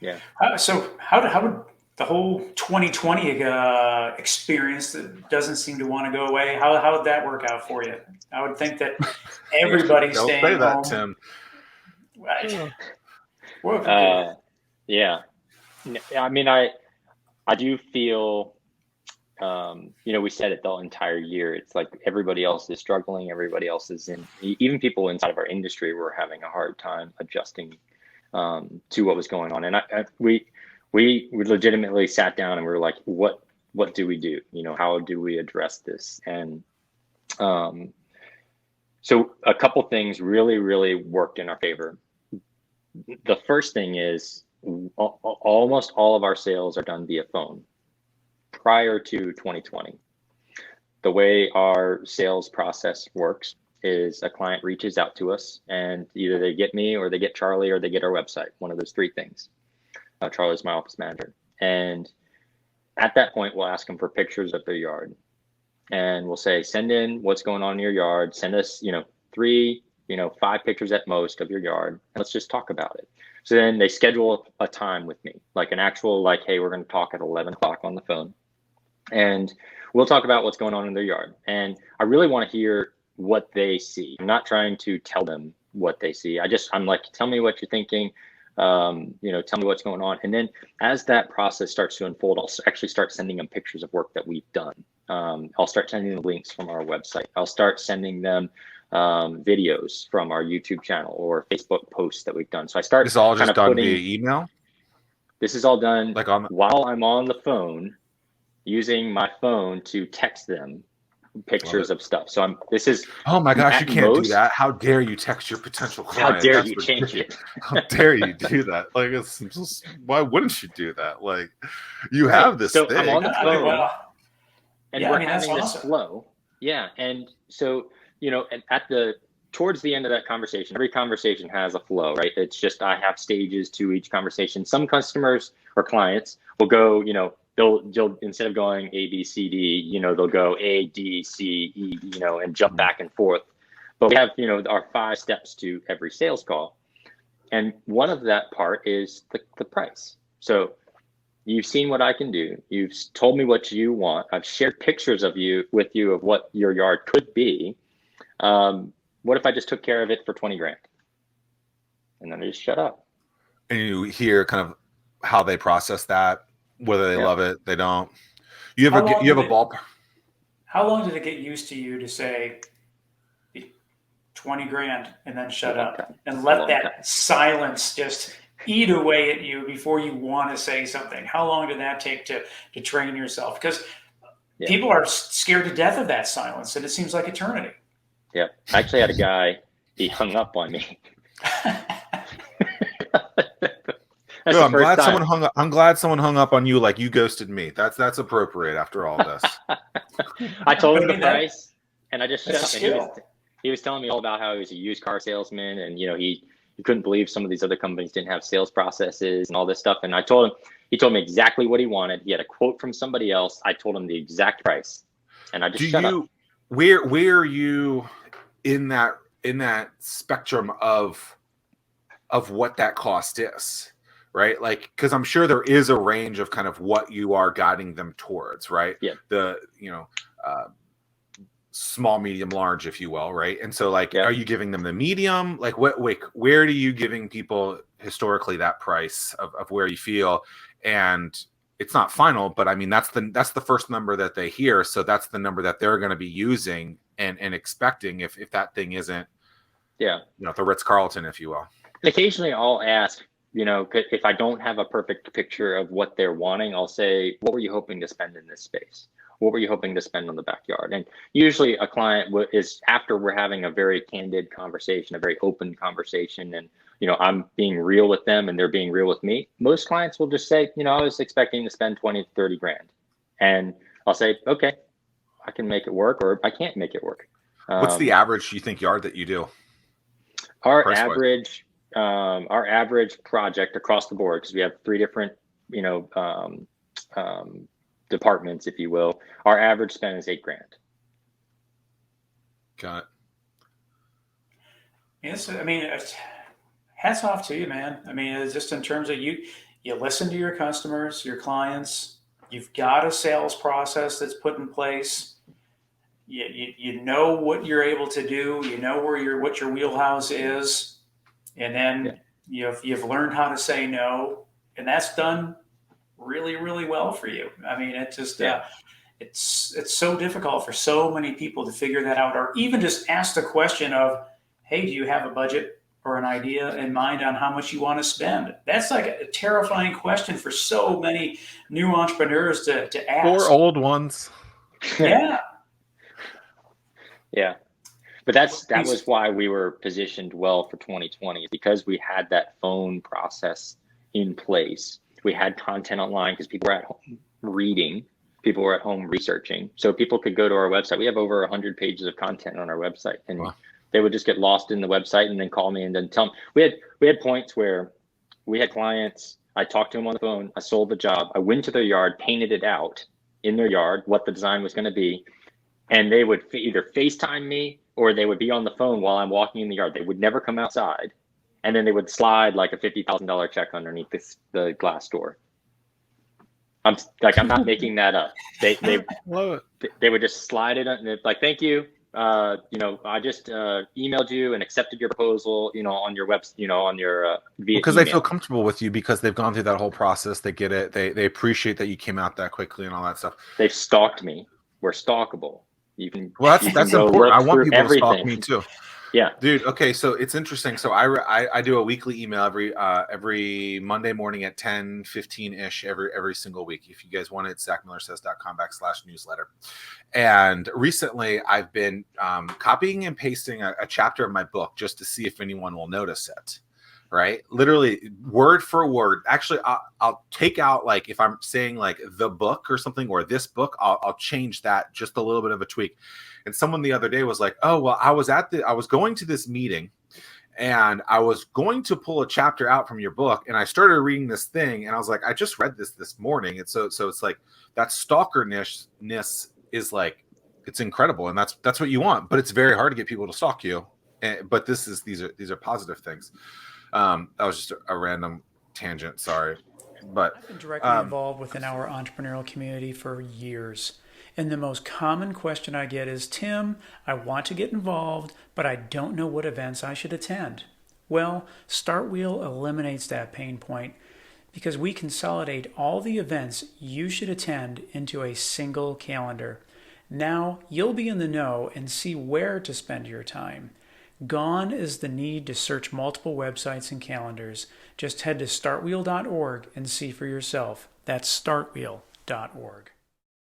Yeah. So how would the whole 2020 experience that doesn't seem to want to go away, how would that work out for you? I would think that everybody's Don't say staying that, home. Tim. Right. Well, Yeah. I mean, I do feel, we said it the entire year. It's like everybody else is struggling. Everybody else is even people inside of our industry were having a hard time adjusting to what was going on. And we legitimately sat down and we were like, what do we do? How do we address this? And so a couple things really, really worked in our favor. The first thing is almost all of our sales are done via phone. Prior to 2020, the way our sales process works is a client reaches out to us and either they get me or they get Charlie or they get our website, one of those three things. Charlie's my office manager. And at that point, we'll ask them for pictures of their yard. And we'll say, send in what's going on in your yard. Send us, 3, 5 pictures at most of your yard. And let's just talk about it. So then they schedule a time with me, like an actual, like, hey, we're going to talk at 11 o'clock on the phone. And we'll talk about what's going on in their yard. And I really want to hear what they see. I'm not trying to tell them what they see. I'm like, tell me what you're thinking. Tell me what's going on. And then as that process starts to unfold, I'll actually start sending them pictures of work that we've done. I'll start sending them links from our website. I'll start sending them videos from our YouTube channel or Facebook posts that we've done. So I start. It's all just done via email? This is all done while I'm on the phone, using my phone to text them pictures of stuff. So oh my gosh, you can't do that. How dare you text your potential client? How dare you change it? How dare you do that? Like, why wouldn't you do that? Like, you have this thing. I'm on the phone and we're having that's this awesome. flow. Yeah. And so, towards the end of that conversation, every conversation has a flow, right? It's just, I have stages to each conversation. Some customers or clients will go, they'll instead of going A, B, C, D, they'll go A, D, C, E, and jump back and forth. But we have, our 5 steps to every sales call. And one of that part is the price. So you've seen what I can do. You've told me what you want. I've shared pictures with you of what your yard could be. What if I just took care of it for 20 grand? And then they just shut up. And you hear kind of how they process that, whether they love it, they don't. You have a ballpark. How long did it get used to you to say 20 grand and then shut up and let that silence just eat away at you before you want to say something? How long did that take to train yourself? Because people are scared to death of that silence, and it seems like eternity. Yeah. I actually had a guy, he hung up on me. No, I'm glad someone hung up on you like you ghosted me. That's appropriate after all this. I told him the price, and I just shut up. And he was telling me all about how he was a used car salesman, and he couldn't believe some of these other companies didn't have sales processes and all this stuff. And I told him, he told me exactly what he wanted. He had a quote from somebody else. I told him the exact price, and I just shut up. Where are you in that spectrum of what that cost is? Right? Like, because I'm sure there is a range of kind of what you are guiding them towards, right? Yeah. The, small, medium, large, if you will, right? And so, like, are you giving them the medium? Like, where are you giving people historically that price of where you feel? And it's not final, but I mean, that's the first number that they hear. So that's the number that they're going to be using and expecting if that thing isn't, the Ritz-Carlton, if you will. Occasionally I'll ask, if I don't have a perfect picture of what they're wanting, I'll say, what were you hoping to spend in this space? What were you hoping to spend on the backyard? And usually a client is, after we're having a very candid conversation, a very open conversation, and, I'm being real with them and they're being real with me. Most clients will just say, I was expecting to spend 20 to 30 grand. And I'll say, okay, I can make it work, or I can't make it work. What's the average you think yard that you do? Our average project across the board, because we have 3 different, departments, if you will, our average spend is $8 grand. Got it. Yes, I mean, hats off to you, man. I mean, it's just in terms of You listen to your customers, your clients. You've got a sales process that's put in place. You know what you're able to do. You know what your wheelhouse is, and then you've learned how to say no, and that's done really, really well for you. I mean, it just it's so difficult for so many people to figure that out, or even just ask the question of, "Hey, do you have a budget or an idea in mind on how much you want to spend?" That's like a terrifying question for so many new entrepreneurs to ask. Or old ones. Yeah. Yeah. But that was why we were positioned well for 2020, because we had that phone process in place. We had content online because people were at home reading, people were at home researching. So people could go to our website. We have over 100 pages of content on our website, and they would just get lost in the website and then call me and then tell them. We had points where we had clients, I talked to them on the phone, I sold the job, I went to their yard, painted it out in their yard, what the design was going to be. And they would either FaceTime me or they would be on the phone while I'm walking in the yard. They would never come outside. And then they would slide like a $50,000 check underneath the glass door. I'm not making that up. They would just slide it and it's like, "Thank you. I just emailed you and accepted your proposal, on your website, on your via because email." they feel comfortable with you because they've gone through that whole process. They get it. They appreciate that you came out that quickly and all that stuff. They've stalked me. We're stalkable. You can. Well, that's important. I want people to stalk me too. Yeah, dude. Okay, so it's interesting. So I do a weekly email every Monday morning at 10:15 ish every single week. If you guys want it, zackmillersays.com/newsletter. And recently, I've been copying and pasting a chapter of my book just to see if anyone will notice it. Right, literally word for word. Actually, I'll take out, like, if I'm saying like the book or something, or this book, I'll change that just a little bit of a tweak. And someone the other day was like, "Oh, well, I was going to this meeting and I was going to pull a chapter out from your book, and I started reading this thing, and I was like, I just read this morning." And so it's like that stalkerness is like, it's incredible, and that's what you want, but it's very hard to get people to stalk you. But these are positive things. That was just a random tangent, sorry. But I've been directly involved within our entrepreneurial community for years. And the most common question I get is, "Tim, I want to get involved, but I don't know what events I should attend." Well, Startwheel eliminates that pain point because we consolidate all the events you should attend into a single calendar. Now you'll be in the know and see where to spend your time. Gone is the need to search multiple websites and calendars. Just head to startwheel.org and see for yourself. That's startwheel.org.